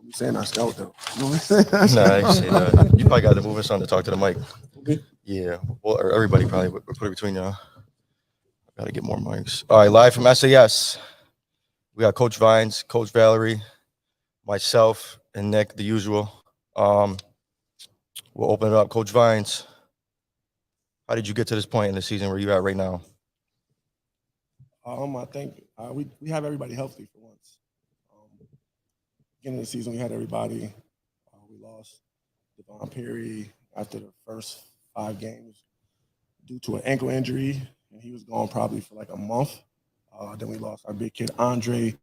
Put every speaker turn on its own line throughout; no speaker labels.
I'm saying I scout though. You know what I'm
Nah, I
saying?
ain't say that. You probably got to move us on to talk to the mic.
Okay.
Yeah, well, or everybody probably would put it between y'all. Got to get more mics. All right, live from SAS. We got Coach Vines, Coach Valerie, myself, and Nick, the usual. Um, we'll open it up. Coach Vines, how did you get to this point in the season where you at right now?
I think we have everybody healthy for once. Beginning of the season, we had everybody. We lost Devon Perry after the first 5 games due to an ankle injury, and he was gone probably for like a month. Then we lost our big kid Andre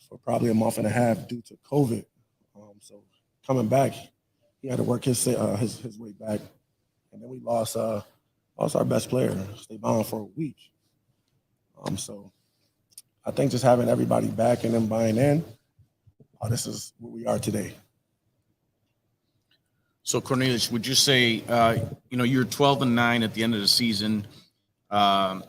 for probably a month and a half due to COVID. So coming back, he had to work his way back, and then we lost our best player, Stavon, for a week. So I think just having everybody back and them buying in, this is where we are today.
So Cornelius, would you say, you're 12-9 at the end of the season.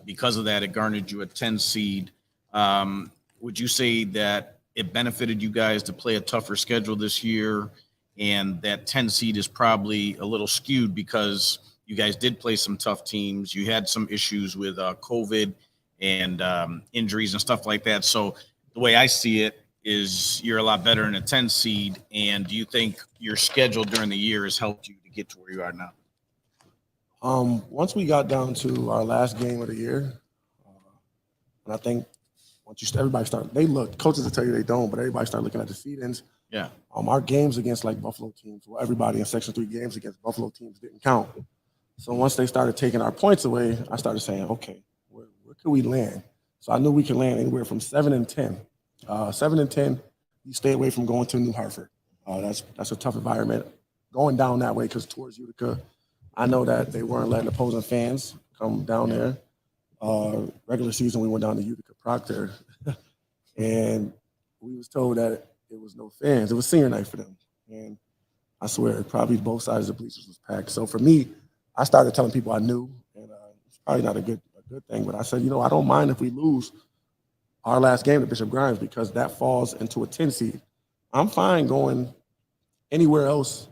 Because of that, it garnered you a 10 seed. Would you say that it benefited you guys to play a tougher schedule this year, and that 10 seed is probably a little skewed because you guys did play some tough teams. You had some issues with COVID and injuries and stuff like that. So the way I see it is you're a lot better in a 10 seed. And do you think your schedule during the year has helped you to get to where you are now?
Once we got down to our last game of the year, and I think everybody start, coaches will tell you they don't, but everybody start looking at the seedings.
Yeah.
Our games against like Buffalo teams, well, everybody in Section 3 games against Buffalo teams didn't count. So once they started taking our points away, I started saying, okay, where could we land? So I knew we could land anywhere from 7 and 10. 7 and 10, you stay away from going to New Hartford. That's a tough environment. Going down that way, because towards Utica, I know that they weren't letting opposing fans come down there. Regular season, we went down to Utica Proctor, and we was told that it was no fans. It was senior night for them, and I swear, probably both sides of the bleachers was packed. So for me, I started telling people I knew, and it's probably not a good thing, but I said, I don't mind if we lose our last game to Bishop Grimes, because that falls into a 10 seed. I'm fine going anywhere else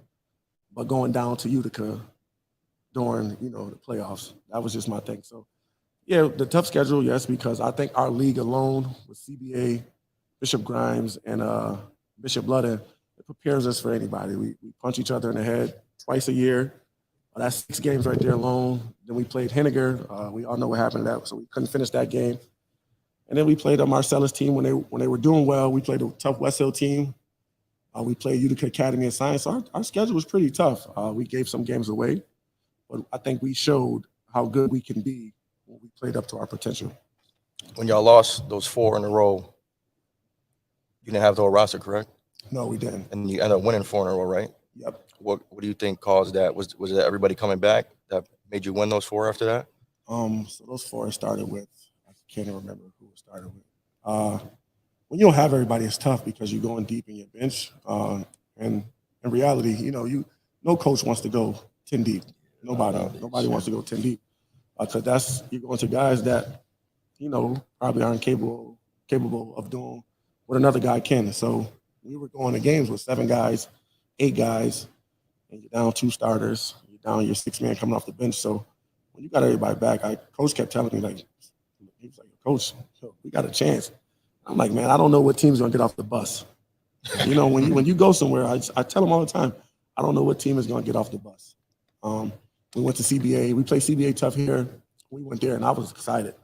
but going down to Utica during, the playoffs. That was just my thing. So, yeah, the tough schedule, yes, because I think our league alone with CBA, Bishop Grimes, and Bishop Ludden, it prepares us for anybody. We punch each other in the head twice a year. That's 6 games right there alone. Then we played Henniger. We all know what happened to that, so we couldn't finish that game. And then we played a Marcellus team when they were doing well. We played a tough West Hill team. We played Utica Academy of Science. So our schedule was pretty tough. We gave some games away, but I think we showed how good we can be when we played up to our potential.
When y'all lost those 4 in a row, you didn't have the whole roster, correct?
No, we didn't.
And you ended up winning 4 in a row, right?
Yep.
What do you think caused that? Was it everybody coming back that made you win those 4 after that?
So those 4 started with, I can't even remember who it started with. When you don't have everybody, it's tough because you're going deep in your bench. And in reality, no coach wants to go 10 deep. Nobody wants to go 10 deep. Because you're going to guys that, probably aren't capable of doing what another guy can. So we were going to games with 7 guys, 8 guys, and you're down 2 starters. You're down your 6 man coming off the bench. So when you got everybody back, coach kept telling me, he was like, Coach, we got a chance. I'm like, man, I don't know what team's going to get off the bus. When you go somewhere, I tell them all the time, I don't know what team is going to get off the bus. We went to CBA. We played CBA tough here. We went there, and I was excited.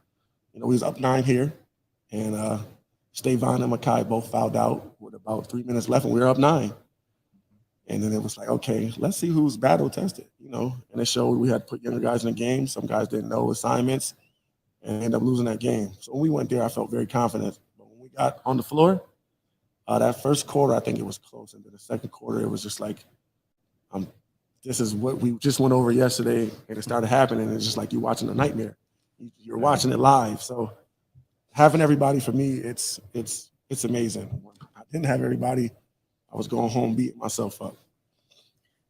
We was up 9 here, and Stavon and Makai both fouled out with about 3 minutes left, and we were up 9. And then it was like, okay, let's see who's battle tested, And it showed we had to put younger guys in the game. Some guys didn't know assignments and ended up losing that game. So when we went there, I felt very confident. But when we got on the floor, that first quarter, I think it was close. And then the second quarter, it was just like, this is what we just went over yesterday, and it started happening. And it's just like you're watching a nightmare. You're watching it live. So having everybody, for me, it's amazing. When I didn't have everybody, I was going home beating myself up.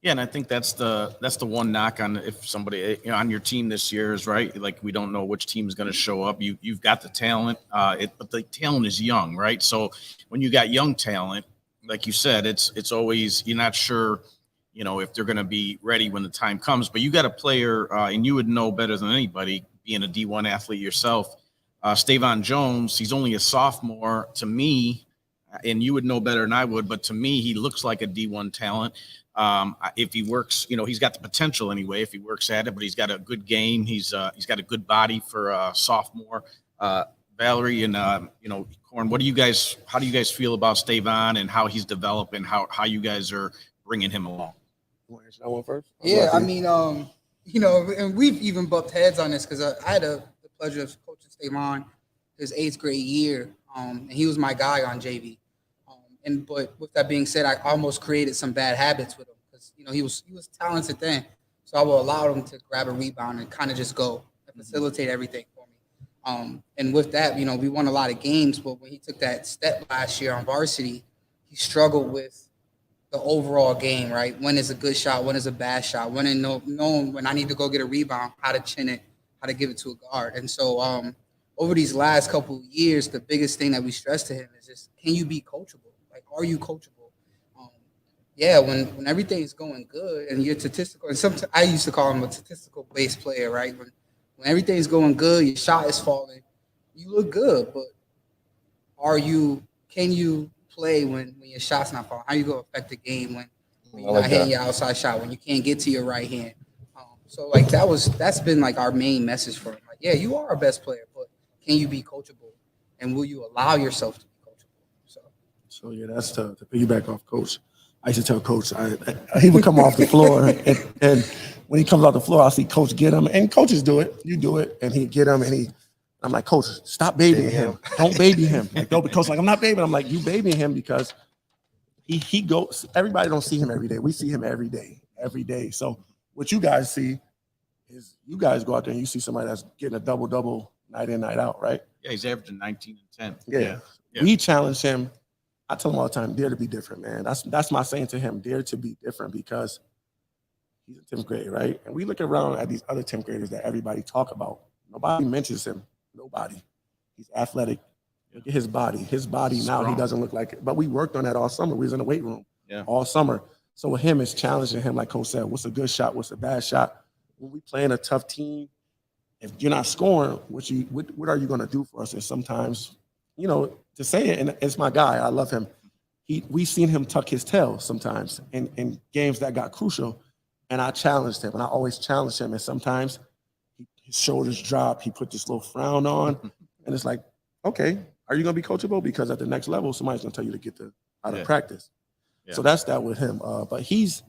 Yeah, and I think that's the one knock on if somebody on your team this year is right. Like, we don't know which team is going to show up. You've got the talent, but the talent is young, right? So when you got young talent, like you said, it's always, you're not sure, if they're going to be ready when the time comes. But you got a player, and you would know better than anybody, being a D1 athlete yourself. Stavon Jones, he's only a sophomore to me, and you would know better than I would, but to me, he looks like a D1 talent. If he works, he's got the potential anyway, if he works at it, but he's got a good game. He's got a good body for a sophomore. Valerie and, Corn, how do you guys feel about Stavon and how he's developing, how you guys are bringing him along?
You want to answer that one first?
Yeah, I mean, and we've even bumped heads on this because I had the pleasure of coaching Stavon his 8th grade year, and he was my guy on JV. But with that being said, I almost created some bad habits with him because he was talented then, so I will allow him to grab a rebound and kind of just go and facilitate everything for me. And with that, we won a lot of games, but when he took that step last year on varsity, he struggled with the overall game, right? When is a good shot? When is a bad shot? When knowing when I need to go get a rebound, how to chin it, how to give it to a guard. And so over these last couple of years, the biggest thing that we stress to him is just, can you be coachable? Like, are you coachable? When everything's going good and you're statistical, and sometimes I used to call him a statistical based player, right? When everything's going good, your shot is falling, you look good, but can you play when your shot's not falling? How you going to affect the game when you're not hitting your outside shot, when you can't get to your right hand? So that's been like our main message for him. Like, yeah, you are our best player, but can you be coachable? And will you allow yourself to be coachable?
So yeah, that's to piggyback off Coach. I used to tell Coach, he would come off the floor, and when he comes off the floor, I'll see Coach get him, and coaches do it. You do it, and he'd get him, and I'm like, Coach, stop babying him. Don't baby him. Like, no, but Coach, like, I'm not babying. I'm like, you babying him because he goes. Everybody don't see him every day. We see him every day. So what you guys see is you guys go out there and you see somebody that's getting a double night in, night out, right?
Yeah, he's averaging 19 and 10.
Yeah. We challenge him. I tell him all the time, dare to be different, man. That's my saying to him, dare to be different, because he's in 10th grade, right? And we look around at these other 10th graders that everybody talk about. Nobody mentions him. Nobody. He's athletic. Look at his body. His body now, he doesn't look like it. But we worked on that all summer. We was in the weight room all summer. So with him, it's challenging him, like Coach said, what's a good shot? What's a bad shot? When we playing a tough team, if you're not scoring, what are you going to do for us? And sometimes, to say it, and it's my guy, I love him. We seen him tuck his tail sometimes in games that got crucial, and I challenged him, and I always challenge him. And sometimes his shoulders drop, he put this little frown on, and it's like, okay, are you going to be coachable? Because at the next level, somebody's going to tell you to get out of practice. Yeah. So that's that with him. But he's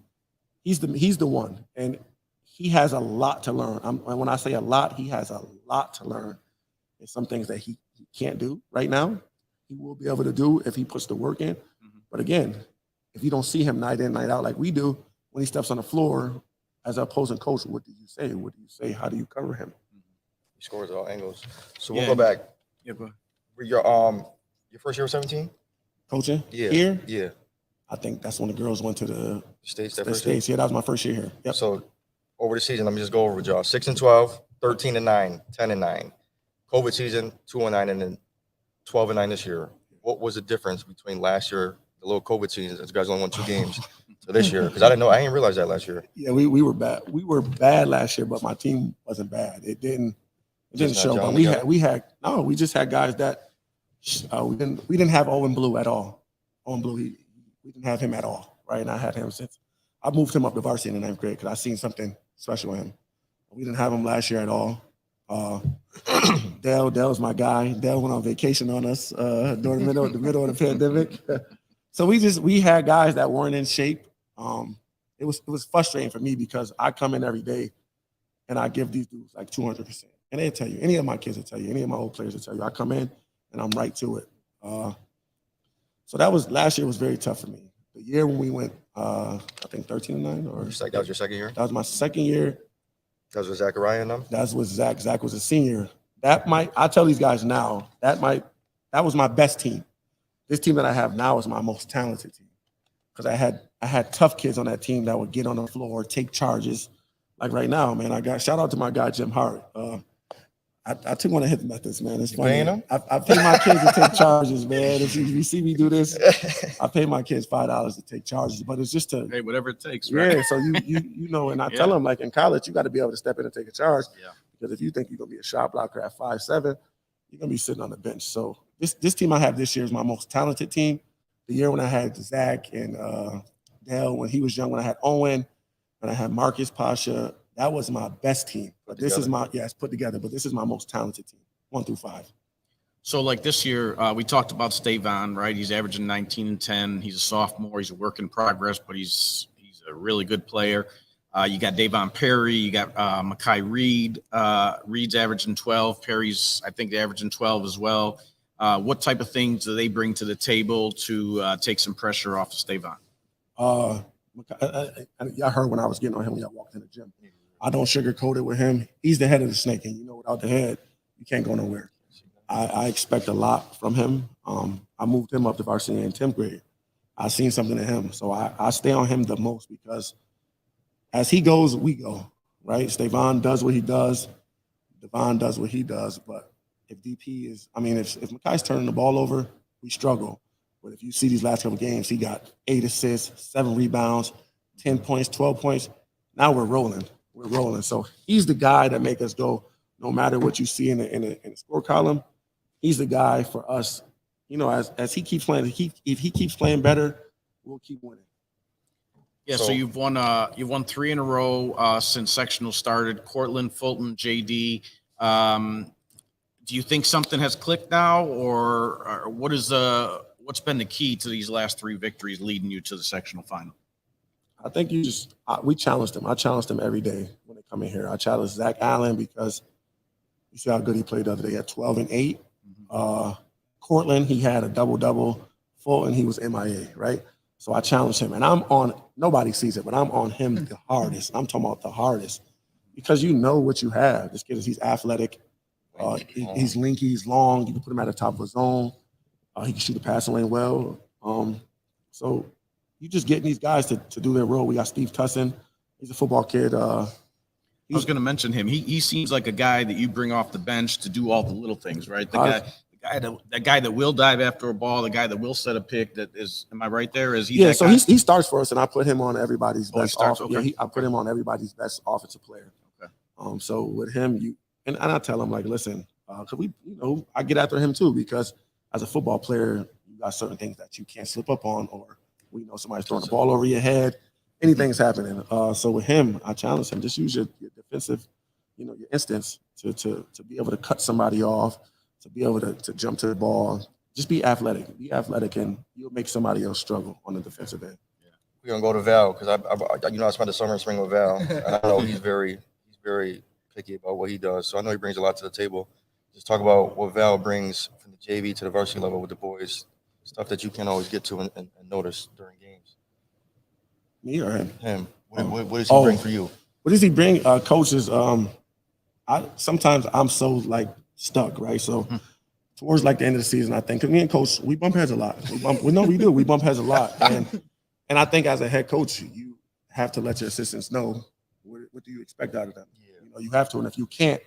the one, and he has a lot to learn. When I say a lot, he has a lot to learn. There's some things that he can't do right now. He will be able to do if he puts the work in. Mm-hmm. But again, if you don't see him night in, night out like we do, when he steps on the floor as an opposing coach, what do you say? What do you say? How do you cover him?
He scores at all angles. So we'll go back.
Yeah, go ahead.
Your first year was 17?
Coaching?
Yeah.
Here?
Yeah.
I think that's when the girls went to the
States.
Yeah, that was my first year here. Yep.
So over the season, let me just go over with y'all. 6-12, 13-9, 10-9. COVID season, 2-9, and then 12-9 this year. What was the difference between last year, the little COVID season, as you guys only won 2 games, to this year? Because I didn't realize that last year.
Yeah, we were bad. We were bad last year, but my team wasn't bad. It didn't show. But we just had guys that we didn't have Owen Blue at all. Owen Blue, we didn't have him at all, right? And I had him since I moved him up to varsity in the 9th grade because I seen something special in him. We didn't have him last year at all. Dale's my guy. Dale went on vacation on us during the middle of the pandemic. So we had guys that weren't in shape. It was frustrating for me because I come in every day and I give these dudes like 200%. And they'll tell you, any of my kids will tell you, any of my old players will tell you, I come in and I'm right to it. So last year was very tough for me. The year when we went, I think 13-9
that was your second year?
That was my second year.
That was with Zachariah and them?
That's with Zach. Zach was a senior. I tell these guys now, that was my best team. This team that I have now is my most talented team. Because I had tough kids on that team that would get on the floor, take charges. Like right now, man, shout out to my guy, Jim Hart. I I took one of his methods, man. It's
You
funny.
paying them?
I pay my kids to take charges, man. If you see me do this, I pay my kids $5 to take charges, but it's just to
Hey, whatever it takes, right?
yeah. So you know, and I tell
Yeah.
them like in college, you got to be able to step in and take a charge.
Yeah.
Because if you think you're gonna be a shot blocker at 5'7", you're gonna be sitting on the bench. So this team I have this year is my most talented team. The year when I had Zach and Dale, when he was young, when I had Owen, when I had Marcus Pasha, that was my best team. But this is it's put together, but this is my most talented team, 1 through 5.
So like this year, we talked about Stavon, right? He's averaging 19 and 10. He's a sophomore. He's a work in progress, but he's a really good player. You got Davon Perry. You got Makai Reed. Reed's averaging 12. Perry's, I think, averaging 12 as well. What type of things do they bring to the table to take some pressure off of Stavon?
Y'all heard when I was getting on him when y'all walked in the gym. I don't sugarcoat it with him. He's the head of the snake, and you know, without the head, you can't go nowhere. I expect a lot from him. I moved him up to varsity in 10th grade. I seen something in him, so I stay on him the most because as he goes, we go, right? Stavon does what he does. Devon does what he does. But if DP is, I mean, if Makai's turning the ball over, we struggle. But if you see these last couple of games, he got 8 assists, 7 rebounds, 10 points, 12 points. Now we're rolling. We're rolling. So he's the guy that make us go, no matter what you see in the score column, he's the guy for us. You know, as he keeps playing, if he keeps playing better, we'll keep winning.
Yeah, so you've won 3 in a row since sectional started. Cortland, Fulton, JD. Do you think something has clicked now, or what's been the key to these last 3 victories leading you to the sectional final?
I think we challenged him. I challenged him every day when they come in here. I challenged Zach Allen because you see how good he played the other day at 12 and 8. Cortland, he had a double-double. Fulton, he was MIA, right? So I challenged him, and I'm on. Nobody sees it, but I'm on him the hardest. I'm talking about the hardest because you know what you have. This kid he's athletic. He's linky, he's long. You can put him at the top of his zone. He can shoot the passing lane well. So you just getting these guys to do their role. We got Steve Tussin. He's a football kid.
I was going to mention him. He seems like a guy that you bring off the bench to do all the little things, right? The guy that will dive after a ball, the guy that will set a pick. That is, am I right there? Is he?
Yeah. So he starts for us, and I put him on everybody's best.
Okay.
Yeah, I put him on everybody's best offensive player.
Okay.
So with him, and I tell him like, listen, because I get after him too because as a football player, you got certain things that you can't slip up on, or we know somebody's throwing the ball over your head. Anything's happening. So with him, I challenge him. Just use your defensive, your instincts to be able to cut somebody off, to be able to jump to the ball. Just be athletic. Be athletic, and you'll make somebody else struggle on the defensive end.
Yeah. We're gonna go to Val because I spent the summer and spring with Val, and I know he's very picky about what he does. So I know he brings a lot to the table. Just talk about what Val brings from the JV to the varsity level with the boys, stuff that you can't always get to and notice during games.
Me or him?
Him. What does he bring for you?
What does he bring? Coaches, sometimes I'm so like stuck, right? So towards like the end of the season, I think, because me and Coach, we bump heads a lot. We bump heads a lot. And I think as a head coach, you have to let your assistants know what do you expect out of them.
Yeah.
You have to, and if you can't,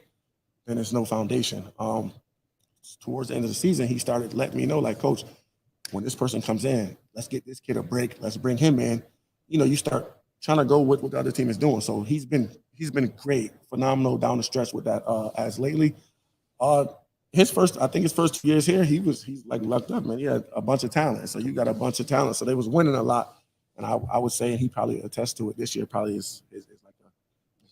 then there's no foundation. Towards the end of the season, he started letting me know, like, Coach, when this person comes in, let's get this kid a break. Let's bring him in. You start trying to go with what the other team is doing. So he's been great, phenomenal down the stretch with that. As lately, his first 2 years here, he's like lucked up, man. He had a bunch of talent. So you got a bunch of talent. So they was winning a lot, and I would say, and he probably attests to it. This year probably is like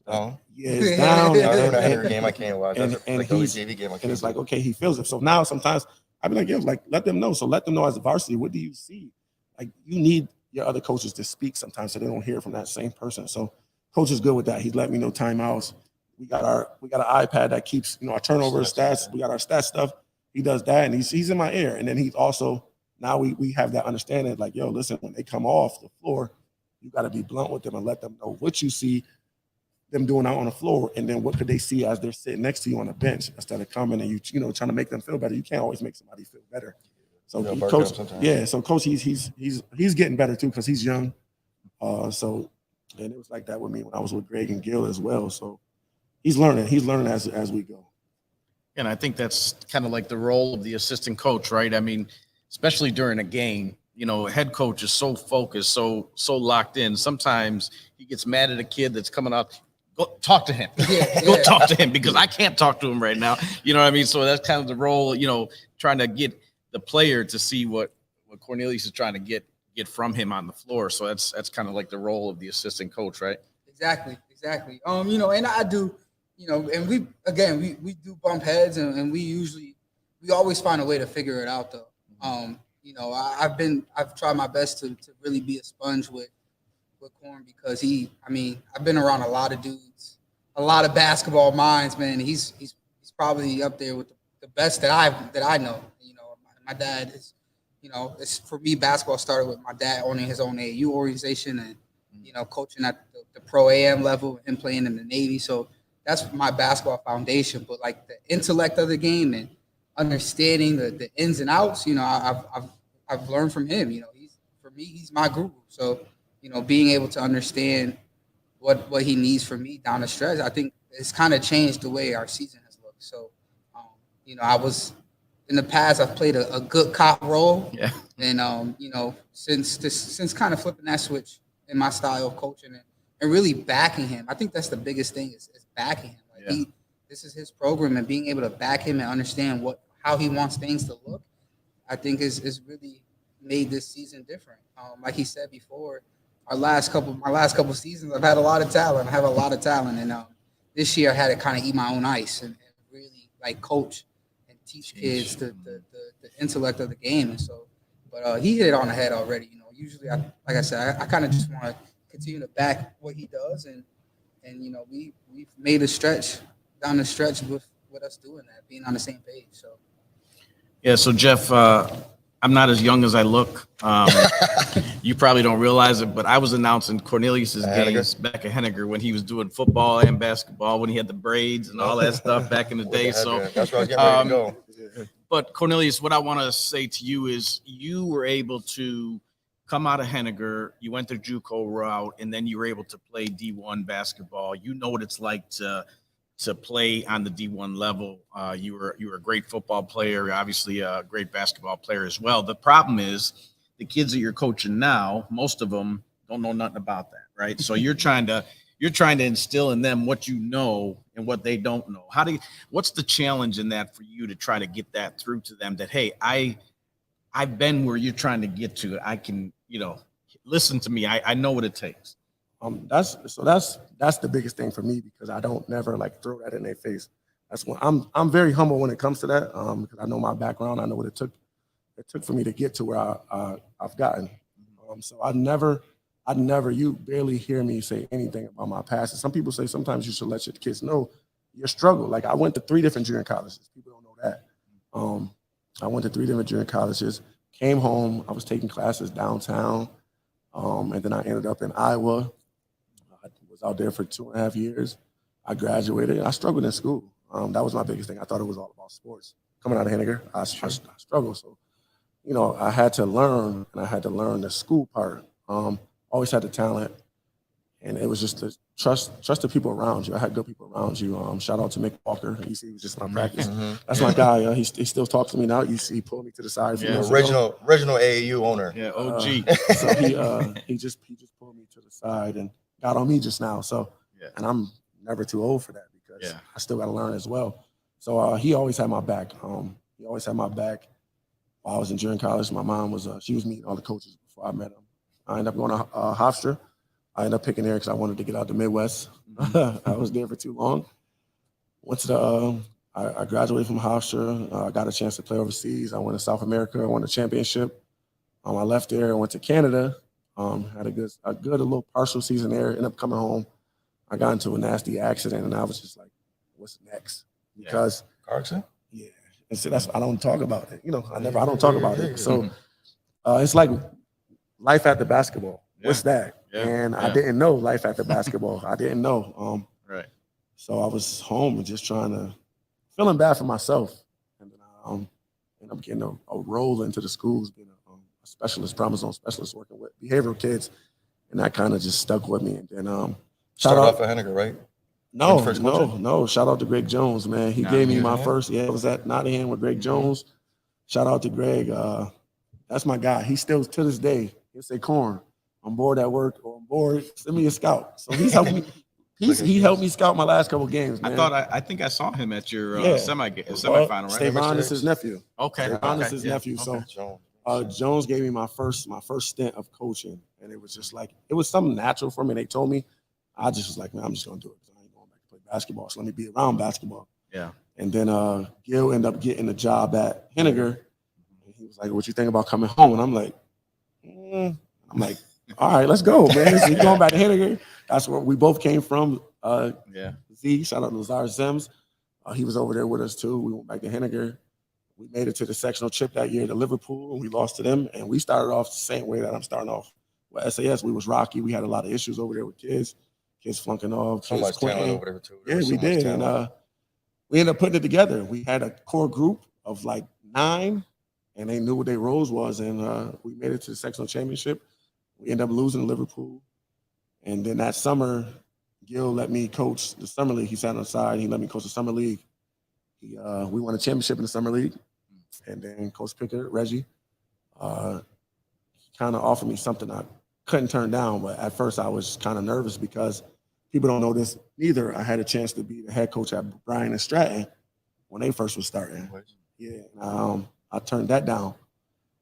down.
Yeah, it's down.
I remember that every game I can't watch.
And
JV game I can't.
And it's like, okay, he feels it. So now sometimes I'd be like, yeah, like let them know. So let them know as a varsity, what do you see? Like you need your other coaches to speak sometimes so they don't hear from that same person. So coach is good with that. He's let me know timeouts. We got an iPad that keeps, our turnover stats. We got our stats stuff. He does that, and he's in my ear. And then he's also, now we have that understanding, like, yo, listen, when they come off the floor, you got to be blunt with them and let them know what you see them doing out on the floor, and then what could they see as they're sitting next to you on the bench instead of coming and you trying to make them feel better. You can't always make somebody feel better. So coach, so coach, he's getting better too because he's young. And it was like that with me when I was with Greg and Gil as well. So he's learning as we go.
And I think that's kind of like the role of the assistant coach, right? I mean, especially during a game, you know, a head coach is so focused, so locked in. Sometimes he gets mad at a kid that's coming out. Go talk to him. Go talk to him because I can't talk to him right now. You know what I mean? So that's kind of the role, you know, trying to get the player to see what Cornelius is trying to get from him on the floor. So that's kind of like the role of the assistant coach, right?
Exactly. You know, and I do, you know, and we do bump heads, and we always find a way to figure it out though. You know, I've tried my best to really be a sponge with Corn because I've been around a lot of dudes, a lot of basketball minds, man. He's probably up there with the best that I know. You know, my dad is, you know, it's for me, basketball started with my dad owning his own AAU organization and, you know, coaching at the pro AM level and playing in the Navy. So that's my basketball foundation. But like the intellect of the game and understanding the ins and outs, you know, I've learned from him. You know, he's my guru. So, you know, being able to understand what he needs from me down the stretch, I think it's kind of changed the way our season has looked. So, you know, in the past, I've played a good cop role.
Yeah.
And, you know, since kind of flipping that switch in my style of coaching and really backing him, I think that's the biggest thing is backing him. Like this is his program, and being able to back him and understand how he wants things to look, I think is really made this season different. Like he said before, my last couple seasons, I've had a lot of talent. I have a lot of talent, and this year I had to kind of eat my own ice and really like coach and teach kids the intellect of the game. And so, but he hit it on the head already. You know, usually like I said, I kind of just want to continue to back what he does, and you know, we've made a stretch down the stretch with us doing that, being on the same page. So.
Yeah. So Jeff, I'm not as young as I look. You probably don't realize it, but I was announcing Cornelius's games back at Henniger when he was doing football and basketball, when he had the braids and all that stuff back in the day. So
that's where I was getting ready to go.
But Cornelius, what I want to say to you is you were able to come out of Henniger, you went the JUCO route, and then you were able to play D1 basketball. You know what it's like to play on the D1 level. You were a great football player, obviously a great basketball player as well. The problem is the kids that you're coaching now, most of them don't know nothing about that, right? So you're trying to instill in them what you know and what they don't know. What's the challenge in that for you to try to get that through to them that, hey, I've been where you're trying to get to. I can, you know, listen to me. I know what it takes.
That's the biggest thing for me, because I don't never like throw that in their face. That's when I'm very humble when it comes to that, because I know my background. I know what it took for me to get to where I've gotten. So I'd never, you barely hear me say anything about my past. And some people say sometimes you should let your kids know your struggle. Like I went to 3 different junior colleges. People don't know that. I went to 3 different junior colleges, came home, I was taking classes downtown, and then I ended up in Iowa. I was out there for 2.5 years. I graduated. I struggled in school. That was my biggest thing. I thought it was all about sports. Coming out of Henniger, I struggled. So, you know, I had to learn, and I had to learn the school part. Always had the talent, and it was just to trust the people around you. I had good people around you. Shout out to Mick Walker. You see, he was just in my practice. That's my guy. He still talks to me now. You see, he pulled me to the side.
Original AAU owner.
Yeah, OG.
So he just pulled me to the side and got on me just now. So, and I'm never too old for that, because I still got to learn as well. So he always had my back. He always had my back. While I was in junior college, my mom was she was meeting all the coaches before I met him. I ended up going to Hofstra. I ended up picking there because I wanted to get out the Midwest. I was there for too long. Went to I graduated from Hofstra. I got a chance to play overseas. I went to South America. I won a championship. I left there. I went to Canada. Had a good little partial season there. Ended up coming home. I got into a nasty accident, and I was just like, "What's next?" Because
car accident.
Yeah, and so I don't talk about it. You know, I don't talk about it. So it's like life after basketball. What's that? And I didn't know life after basketball. I didn't know.
Right.
So I was home and just feeling bad for myself. And then I ended up getting a role into the schools, being a specialist, promise zone specialist, working with behavioral kids. And that kind of just stuck with me. And then
started off at Henniger, right?
No,
first
no,
coaching?
no. Shout out to Greg Jones, man. He gave me my
Nottingham?
first. Yeah, it was at Nottingham with Greg Jones. Shout out to Greg. That's my guy. He still to this day. He'll say, "Corn, I'm bored at work or I'm bored. Send me a scout." So he's helped me. He helped me scout my last couple games, man.
I think I saw him at your
Yeah.
semifinal, right?
Stavon is his nephew.
Okay.
Stavon is
Okay.
his
Yeah.
nephew.
Okay.
So Jones gave me my first stint of coaching, and it was just like it was something natural for me. They told me, I just was like, man, I'm just gonna do it because I ain't going back to play basketball. So let me be around basketball.
Yeah.
And then Gil ended up getting a job at Henniger. And he was like, "What you think about coming home?" And I'm like, I'm like, all right, let's go, man. So going back to Henniger. That's where we both came from.
Yeah.
Z, shout out to Lazar Zems. He was over there with us too. We went back to Henniger. We made it to the sectional chip that year to Liverpool, and we lost to them. And we started off the same way that I'm starting off with SAS. We was rocky. We had a lot of issues over there with kids flunking off.
So much talent over there too.
Yeah, we did. And we ended up putting it together. We had a core group of like 9, and they knew what their roles was. And we made it to the sectional championship. We ended up losing to Liverpool. And then that summer, Gil let me coach the summer league. He sat on the side. He let me coach the summer league. We won a championship in the summer league. And then Coach Pickett, Reggie, kind of offered me something I couldn't turn down. But at first I was kind of nervous because people don't know this neither. I had a chance to be the head coach at Bryan and Stratton when they first was starting. Yeah, I turned that down.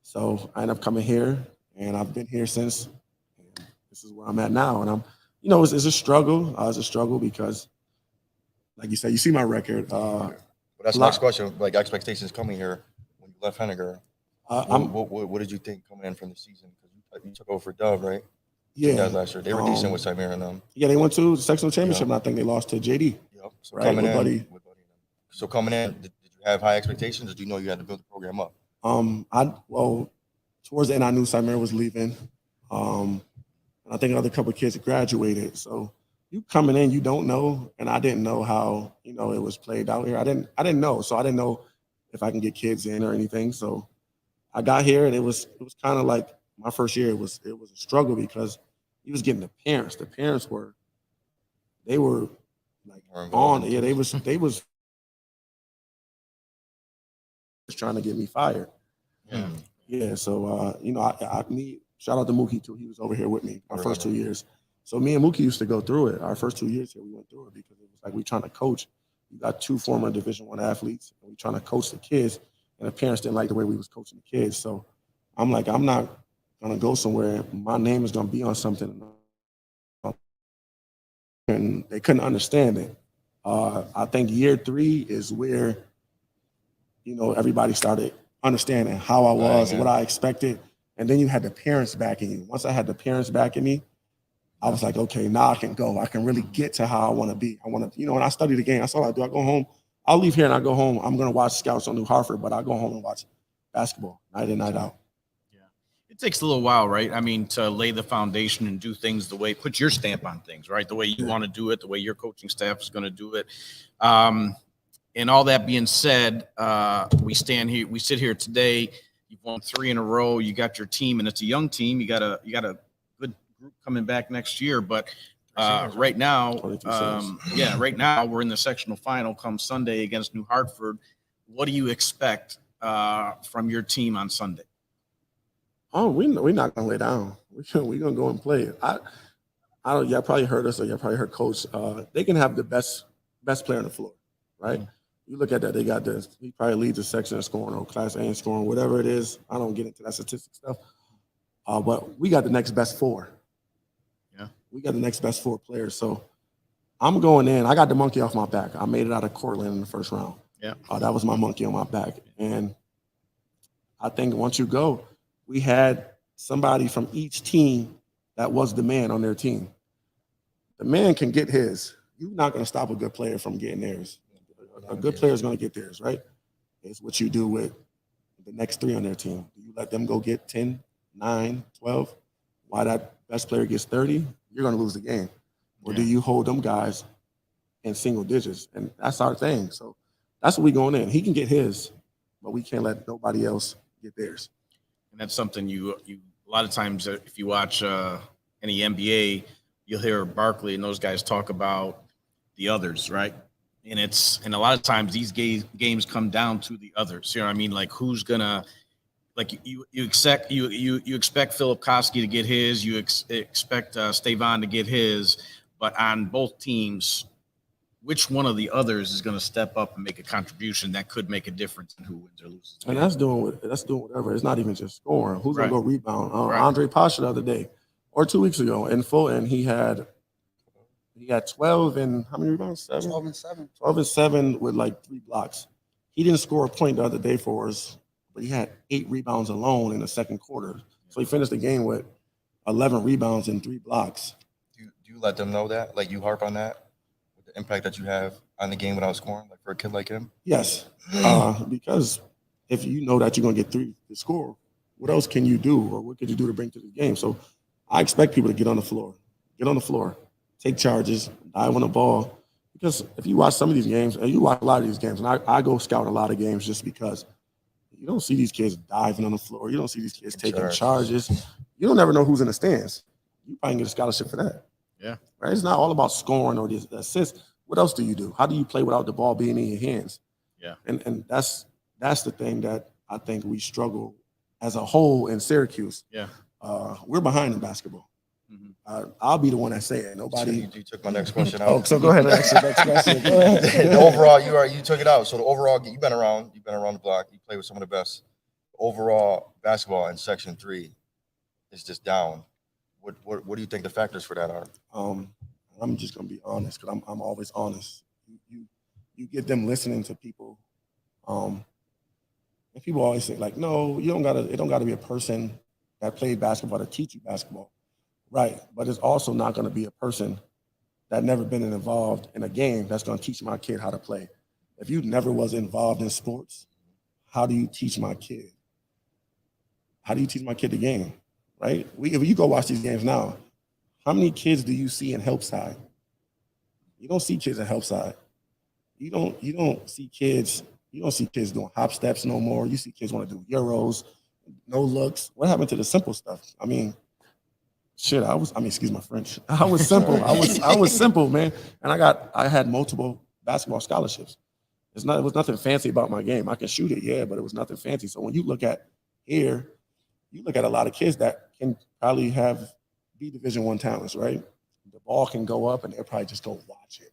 So I ended up coming here, and I've been here since. And this is where I'm at now. And it's a struggle. It's a struggle because, like you said, you see my record.
But that's the next question. Like expectations coming here when you left Henniger. What did you think coming in from the season? Because you took over for Dove, right?
Yeah.
Last year. They were decent with Samir and them.
Yeah, they went to the sectional championship, and I think they lost to JD.
Yep. So
right,
coming
with
in,
Buddy.
So coming in, did you have high expectations, or do you know you had to build the program up?
Towards the end, I knew Samir was leaving. And I think another couple of kids graduated. So you coming in, you don't know, and I didn't know how it was played out here. I didn't know, so I didn't know if I can get kids in or anything. So I got here, and it was kind of like my first year. It was a struggle because he was getting the parents. The parents were like on. Yeah, they was trying to get me fired. Yeah. So I need shout out to Mookie too. He was over here with me our first 2 years. So me and Mookie used to go through it. Our first 2 years here, we went through it because it was like we trying to coach. You got 2 former Division I athletes, and we trying to coach the kids, and the parents didn't like the way we was coaching the kids. So I'm like, I'm not gonna go somewhere. My name is gonna be on something, and they couldn't understand it. I think year 3 is where everybody started understanding how I was, what I expected, and then you had the parents backing you. Once I had the parents backing me, I was like, okay, now I can go. I can really get to how I want to be. I want to, when I study the game, that's all I do. I go home. I'll leave here and I go home. I'm going to watch scouts on New Hartford, but I go home and watch basketball night in, night out.
Yeah. It takes a little while, right? I mean, to lay the foundation and do things put your stamp on things, right? The way you want to do it, the way your coaching staff is going to do it. And all that being said, we sit here today. You've won 3 in a row. You got your team, and it's a young team. You got a good group coming back next year. But right now, right now we're in the sectional final come Sunday against New Hartford. What do you expect from your team on Sunday?
Oh, we're not gonna lay down. We're gonna go and play. Y'all probably heard us, or y'all probably heard Coach. They can have the best player on the floor, right? Mm-hmm. You look at that, they got this. He probably leads the section in scoring or Class A in scoring, whatever it is. I don't get into that statistic stuff. But we got the next best 4.
Yeah.
We got the next best 4 players. So I'm going in. I got the monkey off my back. I made it out of Cortland in the first round.
Yeah.
That was my monkey on my back. And I think once you go, we had somebody from each team that was the man on their team. The man can get his. You're not going to stop a good player from getting theirs. A good player is going to get theirs, right? It's what you do with the next 3 on their team. Do you let them go get 10, 9, 12? Why that best player gets 30? You're going to lose the game. Or do you hold them guys in single digits? And that's our thing. So that's what we're going in. He can get his, but we can't let nobody else get theirs.
And that's something you a lot of times if you watch any NBA, you'll hear Barkley and those guys talk about the others, right? And a lot of times these games come down to the others. You know what I mean? Like who's gonna, like you expect you expect Philip Koski to get his, you expect Stavon to get his, but on both teams, which one of the others is going to step up and make a contribution that could make a difference in who wins or loses?
And that's doing whatever. It's not even just scoring. Who's
Right.
gonna go rebound?
Right.
Andre Pasha the other day, or 2 weeks ago in Fulton, he had 12 and how many rebounds? 7?
12 and 7.
12 and 7 with like 3 blocks. He didn't score a point the other day for us, but he had 8 rebounds alone in the second quarter. So he finished the game with 11 rebounds and 3 blocks.
Do you let them know that? Like you harp on that? With the impact that you have on the game without scoring, like for a kid like him?
Yes, because if you know that you're going to get 3 to score, what else can you do, or what could you do to bring to the game? So I expect people to get on the floor, take charges, dive on the ball. Because if you watch some of these games, and you watch a lot of these games, and I go scout a lot of games just because you don't see these kids diving on the floor. You don't see these kids taking charges. You don't ever know who's in the stands. You probably can get a scholarship for that.
Yeah.
Right? It's not all about scoring or the assists. What else do you do? How do you play without the ball being in your hands?
Yeah.
And that's the thing that I think we struggle as a whole in Syracuse.
Yeah.
We're behind in basketball.
Mm-hmm.
I'll be the one that say it. Nobody.
You took my next question out.
Oh, so go ahead and ask the next question. Go ahead.
The overall, you took it out. So the overall, you've been around the block. You play with some of the best. Overall basketball in Section 3 is just down. What do you think the factors for that are?
I'm just gonna be honest because I'm always honest. You get them listening to people, and people always say like, no, it don't gotta be a person that played basketball to teach you basketball, right? But it's also not gonna be a person that never been involved in a game that's gonna teach my kid how to play. If you never was involved in sports, how do you teach my kid? How do you teach my kid the game, right? If you go watch these games now, how many kids do you see in help side? You don't see kids in help side. You don't see kids doing hop steps no more. You see kids want to do euros, no looks. What happened to the simple stuff? I mean, shit, excuse my French. I was simple. I was simple, man. And I had multiple basketball scholarships. It was nothing fancy about my game. I can shoot it, yeah, but it was nothing fancy. So when you look at here, you look at a lot of kids that can probably be Division I talents, right? The ball can go up and they'll probably just go watch it.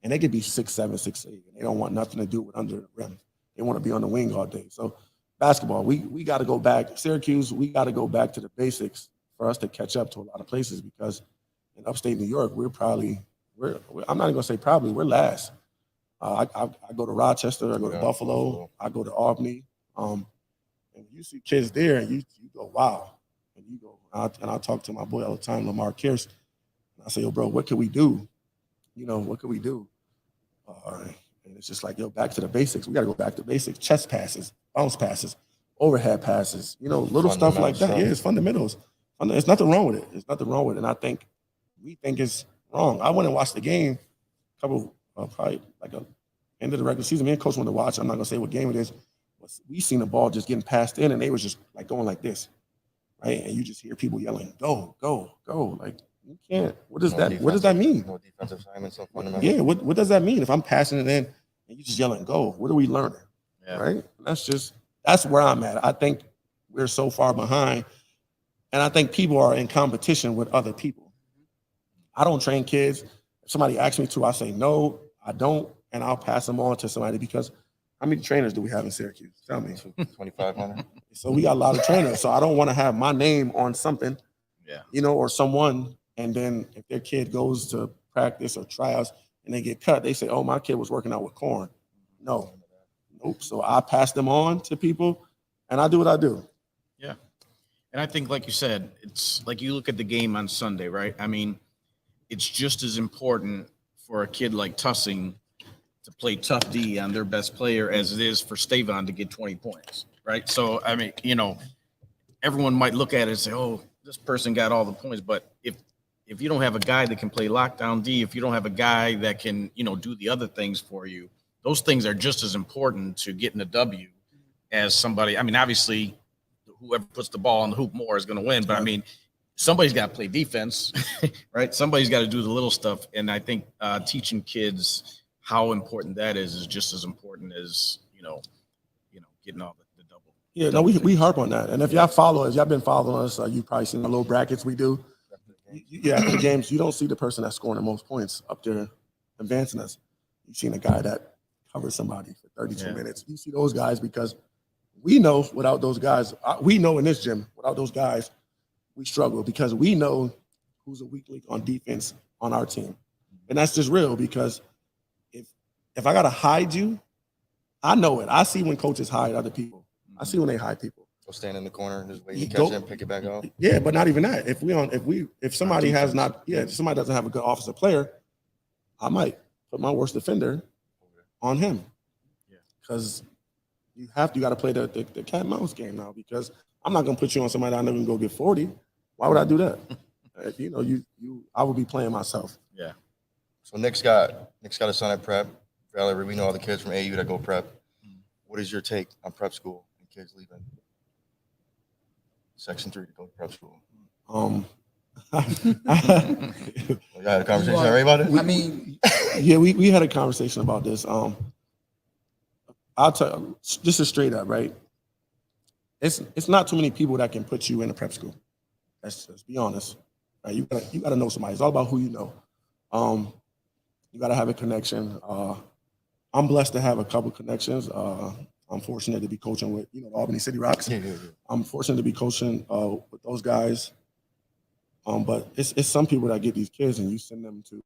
And they could be 6'7", 6'8", and they don't want nothing to do with under the rim. They want to be on the wing all day. So basketball, we got to go back. Syracuse, we got to go back to the basics for us to catch up to a lot of places because in upstate New York, I'm not even going to say probably, we're last. I go to Rochester, I go to Buffalo, I go to Albany. And you see kids there and you go, wow. And you go, and I talk to my boy all the time, Lamar Kearse. And I say, yo, bro, what can we do? What can we do? And it's just like, yo, back to the basics. We got to go back to basics. Chest passes, bounce passes, overhead passes, little stuff like that. Yeah, it's fundamentals. There's nothing wrong with it. There's nothing wrong with it. And we think it's wrong. I went and watched the game probably like a end of the regular season. Me and coach went to watch. I'm not going to say what game it is. But we seen the ball just getting passed in, and they was just like going like this, right? And you just hear people yelling, go, go, go. Like, you can't. What does that mean?
No defensive assignments, so fundamental.
Yeah, what does that mean? If I'm passing it in and you just yelling, go, what are we learning?
Yeah.
Right? That's where I'm at. I think we're so far behind. And I think people are in competition with other people. I don't train kids. If somebody asks me to, I say, no, I don't. And I'll pass them on to somebody because how many trainers do we have in Syracuse? Tell me.
2,500.
So we got a lot of trainers. So I don't want to have my name on something,
Yeah.
Or someone. And then if their kid goes to practice or tryouts and they get cut, they say, oh, my kid was working out with corn. No. Nope. So I pass them on to people and I do what I do.
Yeah. And I think, like you said, it's like you look at the game on Sunday, right? I mean, it's just as important for a kid like Tussing to play tough D on their best player as it is for Stavon to get 20 points, right? So, I mean, everyone might look at it and say, oh, this person got all the points. But if you don't have a guy that can play lockdown D, if you don't have a guy that can, do the other things for you, those things are just as important to getting a W as somebody. I mean, obviously, whoever puts the ball on the hoop more is going to win. But, I mean, somebody's got to play defense, right? Somebody's got to do the little stuff. And I think teaching kids how important that is just as important as, getting all the double.
Yeah, no, we harp on that. And if y'all been following us, you probably seen the little brackets we do. Yeah, in games, you don't see the person that's scoring the most points up there advancing us. You've seen a guy that covers somebody for 32 minutes. You see those guys because we know without those guys, we know in this gym, without those guys, we struggle because we know who's a weak link on defense on our team. And that's just real because if I got to hide you, I know it. I see when coaches hide other people. I see when they hide people.
Go stand in the corner and just wait to catch it and pick it back up.
Yeah, but not even that. If somebody has not, if somebody doesn't have a good offensive player, I might put my worst defender on him. Yeah. Because you got to play the cat and mouse game now because I'm not gonna put you on somebody I know can go get 40. Why would I do that? I would be playing myself.
Yeah. So Nick's got a son at prep. Valerie, we know all the kids from AU that go prep. What is your take on prep school and kids leaving Section 3 to go to prep school?
You
had a conversation already about it?
I mean,
yeah, we had a conversation about this. I'll tell you, this is straight up, right? It's not too many people that can put you in a prep school. Let's be honest. Right? You gotta know somebody. It's all about who you know. You gotta have a connection. I'm blessed to have a couple connections. I'm fortunate to be coaching with the Albany City Rocks.
Yeah.
I'm fortunate to be coaching with those guys. But it's some people that get these kids and you send them to,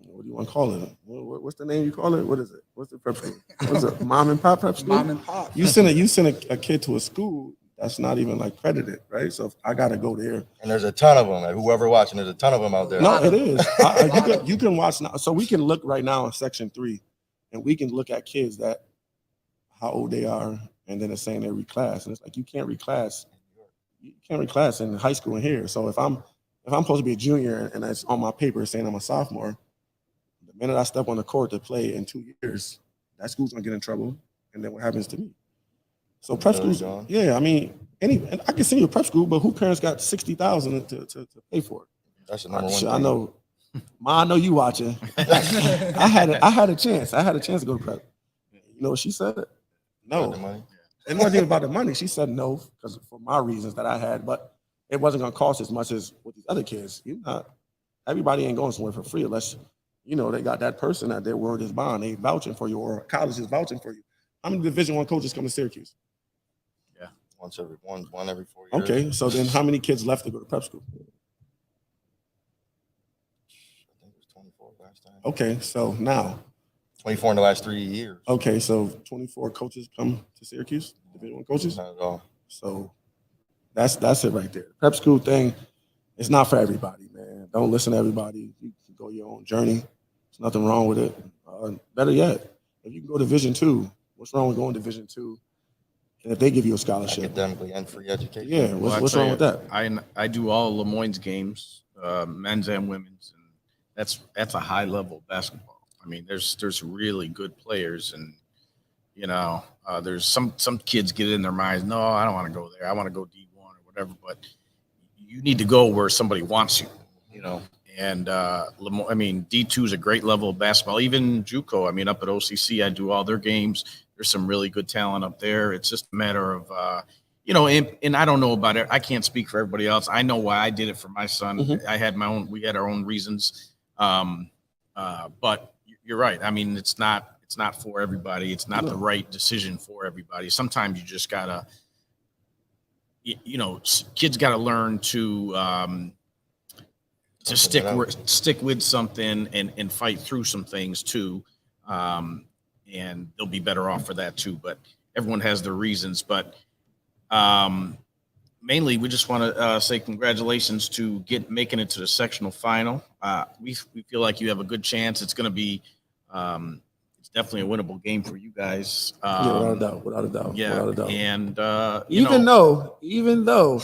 what do you want to call it? What's the name you call it? What is it? What's the prep school? What's it? Mom and pop prep school?
Mom and pop.
You send a kid to a school that's not even like credited, right? So I got to go there.
And there's a ton of them. Like, whoever watching, there's a ton of them out there.
No, it is. You can watch now. So we can look right now in Section 3, and we can look at kids that how old they are, and then it's saying they reclass, and it's like you can't reclass. You can't reclass in high school and here. So if I'm supposed to be a junior and it's on my paper saying I'm a sophomore, the minute I step on the court to play in 2 years, that school's gonna get in trouble. And then what happens to me? So prep schools, yeah. I mean, and I can send you a prep school, but who parents got $60,000 to pay for it?
That's the number one
I
thing.
know. Ma, I know you watching. I had a chance. I had a chance to go to prep. You know what she said? No.
The money.
It wasn't even about the money. She said no because for my reasons that I had, but it wasn't going to cost as much as with these other kids. Everybody ain't going somewhere for free unless, they got that person that their word is bond. They vouching for you or college is vouching for you. How many Division I coaches come to Syracuse?
Yeah, one every 4 years.
Okay, so then how many kids left to go to prep school?
I think it was 24 last time.
Okay, so now.
24 in the last 3 years.
Okay, so 24 coaches come to Syracuse, Division I coaches?
Not at all.
So that's it right there. Prep school thing, it's not for everybody, man. Don't listen to everybody. You can go your own journey. There's nothing wrong with it. Better yet, if you can go Division II, what's wrong with going Division II? And if they give you a scholarship,
Academically and free education.
yeah, what's wrong with that?
I do all Lemoyne's games, men's and women's, and that's a high level basketball. I mean, there's really good players, and there's some kids get in their minds, no, I don't want to go there. I want to go D1 or whatever. But you need to go where somebody wants you, And D2 is a great level of basketball. Even JUCO. I mean, up at OCC, I do all their games. There's some really good talent up there. It's just a matter of and I don't know about it. I can't speak for everybody else. I know why I did it for my son. Mm-hmm. We had our own reasons. But you're right. I mean, it's not for everybody. It's not the right decision for everybody. Sometimes you just gotta, kids gotta learn to stick with something and fight through some things too. And they'll be better off for that too. But everyone has their reasons. But mainly, we just want to say congratulations to making it to the sectional final. We feel like you have a good chance. It's going to be, it's definitely a winnable game for you guys.
Without a doubt.
Yeah,
without a doubt.
And
even though,
you know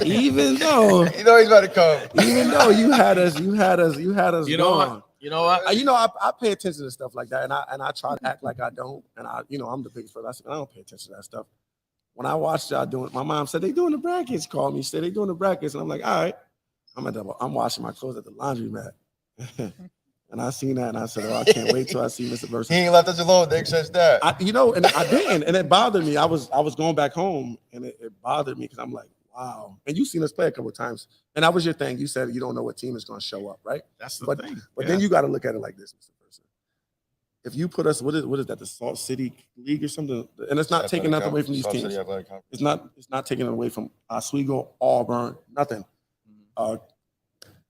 he's about to come.
Even though you had us.
You know what?
I pay attention to stuff like that, and I try to act like I don't. And I'm the biggest person. I don't pay attention to that stuff. when I watched y'all doing, my mom said they doing the brackets. Called me, said they doing the brackets, and I'm like, all right. I'm washing my clothes at the laundromat, and I seen that, and I said, oh, I can't wait till I see Mr. Versus.
He ain't left us alone. Nick says that.
And I didn't, and it bothered me. I was going back home, and it bothered me because I'm like, wow. And you seen us play a couple of times, and that was your thing. You said you don't know what team is going to show up, right?
That's the
But
thing.
then you got to look at it like this, Mr. Versus. If you put us, what is that? The Salt City League or something? And it's not taking nothing away from these teams. It's not taking it away from Oswego, Auburn, nothing.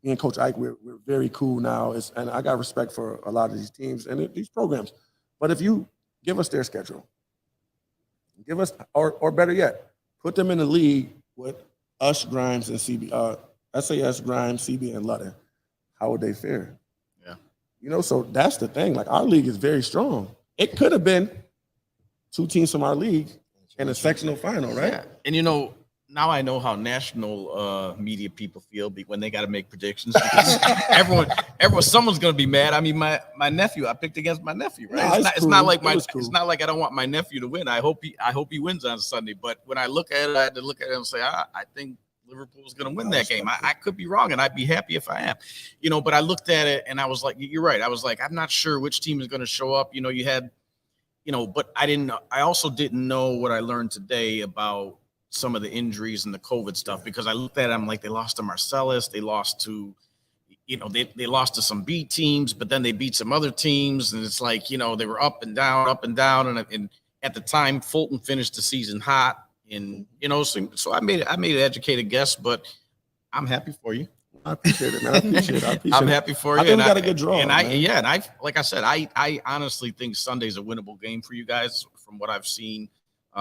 Me and Coach Ike, we're very cool now. And I got respect for a lot of these teams and these programs. But if you give us their schedule, give us, or better yet, put them in the league with us, Grimes, and CB, SAS, Grimes, CB, and Ludden, how would they fare? Yeah. So that's the thing. Like, our league is very strong. It could have been 2 teams from our league in a sectional final, right?
Yeah. And now I know how national media people feel when they got to make predictions. Because someone's going to be mad. I mean, my nephew, I picked against my nephew, right?
No,
it's not like it's not like I don't want my nephew to win. I hope he wins on Sunday. But when I look at it, I had to look at it and say, I think Liverpool's going to win that game. I could be wrong, and I'd be happy if I am. But I looked at it and I was like, you're right. I was like, I'm not sure which team is going to show up. You had, but I didn't know. I also didn't know what I learned today about some of the injuries and the COVID stuff, because I looked at it, I'm like, they lost to Marcellus, they lost to, they lost to some B teams, but then they beat some other teams, and it's like, they were up and down, and at the time, Fulton finished the season hot, and so I made an educated guess, but I'm happy for you.
I appreciate it, man. I appreciate it.
I'm happy for you.
I think we got a good draw.
And I like I said, I honestly think Sunday's a winnable game for you guys from what I've seen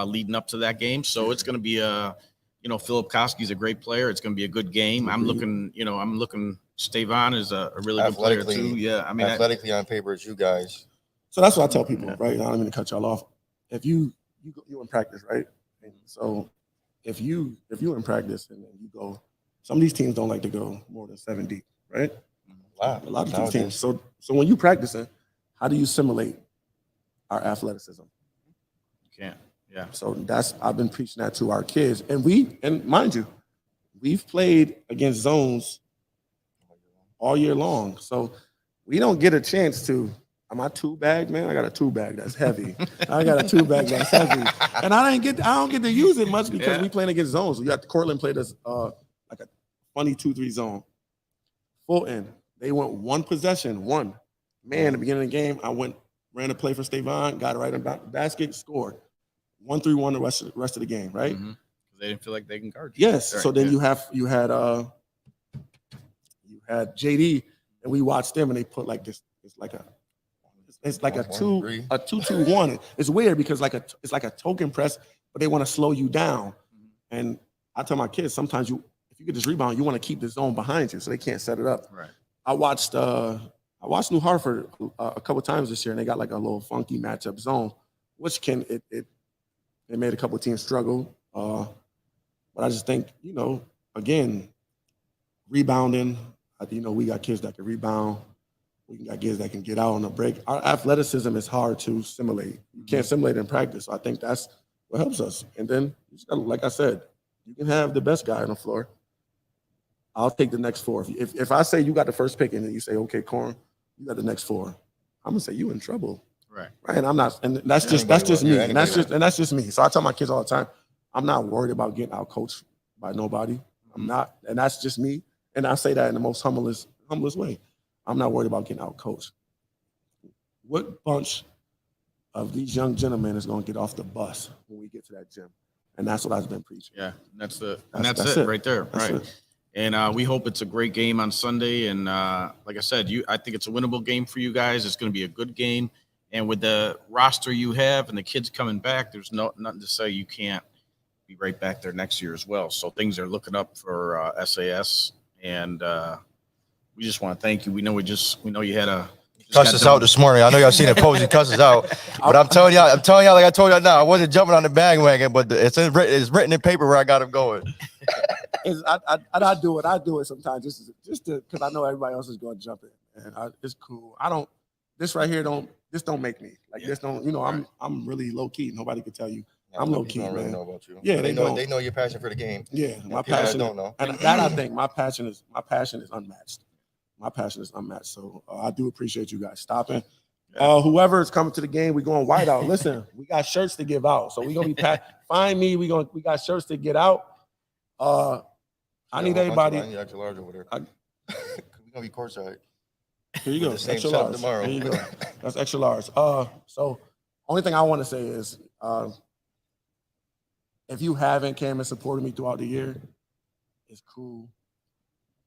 leading up to that game. So it's going to be Philip Koski's a great player. It's going to be a good game. I'm looking Stavon is a really good player too. Yeah. I mean,
athletically on paper, it's you guys.
So that's what I tell people, right? I don't mean to cut y'all off. If you in practice, right? And so if you in practice and then you go, some of these teams don't like to go more than 7 deep, right?
Wow.
A lot of these teams. So when you practicing, how do you simulate our athleticism?
You can't. Yeah.
So I've been preaching that to our kids. And mind you, we've played against zones all year long. So we don't get a chance to, am I 2-bag, man? I got a 2-bag that's heavy. I got a 2-bag that's heavy. And I don't get to use it much because we playing against zones. Cortland played us like a funny 2-3 zone. Fulton, they went one possession, one. Man, at the beginning of the game, I ran a play for Stavon, got it right in the basket, scored. 1-3-1 the rest of the game, right?
Mm-hmm. They didn't feel like they can guard you.
Yes. Right. So then you had JD, and we watched them, and they put like this. It's like a 2-2-1. It's weird because it's like a token press, but they want to slow you down. And I tell my kids sometimes if you get this rebound, you want to keep the zone behind you so they can't set it up.
Right.
I watched New Hartford a couple times this year, and they got like a little funky matchup zone, which it made a couple of teams struggle. But I just think, again, rebounding, we got kids that can rebound. We got kids that can get out on the break. Our athleticism is hard to simulate. You can't simulate it in practice. So I think that's what helps us. And then, like I said, you can have the best guy on the floor. I'll take the next 4. If I say you got the first pick and then you say, okay, Corn, you got the next 4, I'm gonna say you in trouble. Right. And I'm not, and that's just me. And that's just me. So I tell my kids all the time, I'm not worried about getting out coached by nobody. I'm not, and that's just me. And I say that in the most humblest way. I'm not worried about getting out coached. What bunch of these young gentlemen is going to get off the bus when we get to that gym? And that's what I've been preaching.
Yeah, that's it right there. That's right. It. And we hope it's a great game on Sunday. And like I said, I think it's a winnable game for you guys. It's going to be a good game. And with the roster you have and the kids coming back, there's nothing to say you can't be right back there next year as well. So things are looking up for SAS. And we just want to thank you. We know you had a
cuss us out this morning. I know y'all seen it post. He cusses out, but I'm telling y'all, like I told y'all now, I wasn't jumping on the bandwagon, but it's written in paper where I got him going.
I do it sometimes just because I know everybody else is going to jump in, and it's cool. This right here don't make me like this. Don't I'm really low key. Nobody could tell you I'm low key,
People don't really
man.
know about you.
Yeah,
But
they
know
don't.
they know your passion for the game.
Yeah, my
people that
passion.
don't know.
And that I think my passion is unmatched. My passion is unmatched. So I do appreciate you guys stopping. Whoever is coming to the game, we going white out. Listen, we got shirts to give out, so we gonna be find me. We got shirts to get out. I need everybody.
I need extra large over there. We're gonna be courtside.
Here you go.
The same
Extra
setup
large.
tomorrow.
There you go. That's extra large. So only thing I want to say is, if you haven't came and supported me throughout the year, it's cool.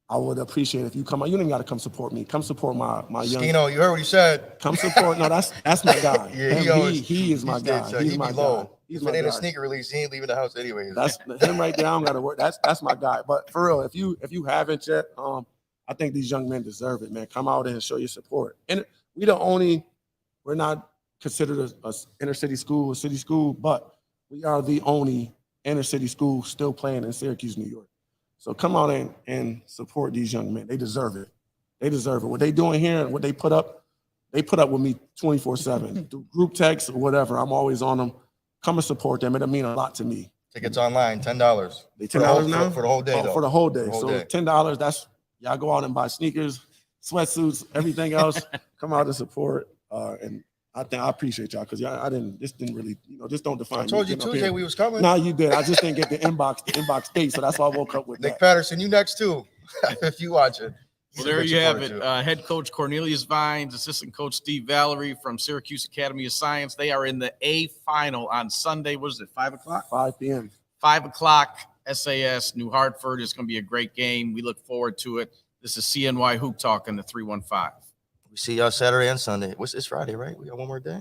I would appreciate if you come out. You don't even got to come support me. Come support my young.
Skino, you heard what he said.
Come support. No, that's my guy.
Yeah,
he is my guy. He's my guy.
If it ain't a sneaker release, he ain't leaving the house anyways.
That's him right there. I don't got to work. That's my guy. But for real, if you haven't yet, I think these young men deserve it, man. Come out and show your support. And we're not considered a inner city school, a city school, but we are the only inner city school still playing in Syracuse, New York. So come out and support these young men. They deserve it. They deserve it. What they doing here and what they put up with me 24/7 through group text or whatever. I'm always on them. Come and support them. It'll mean a lot to me.
Tickets online, $10.
They $10 now
for the whole day.
For the whole day.
Whole
so
day.
$10. That's y'all go out and buy sneakers, sweatsuits, everything else. Come out and support. And I appreciate y'all because this didn't really, just don't define.
I told you Tuesday we was coming.
No, you did. I just didn't get the inbox date, so that's why I woke up with
Nick
that.
Patterson, you next too. If you watch it.
Well, there you have it. Head coach Cornelius Vines, assistant coach Steve Valerie from Syracuse Academy of Science. They are in the A final on Sunday. What is it, 5 o'clock?
5 p.m.
5 o'clock, SAS, New Hartford. It's going to be a great game. We look forward to it. This is CNY Hoop Talk in the 315.
We see y'all Saturday and Sunday. It's Friday, right? We got one more day.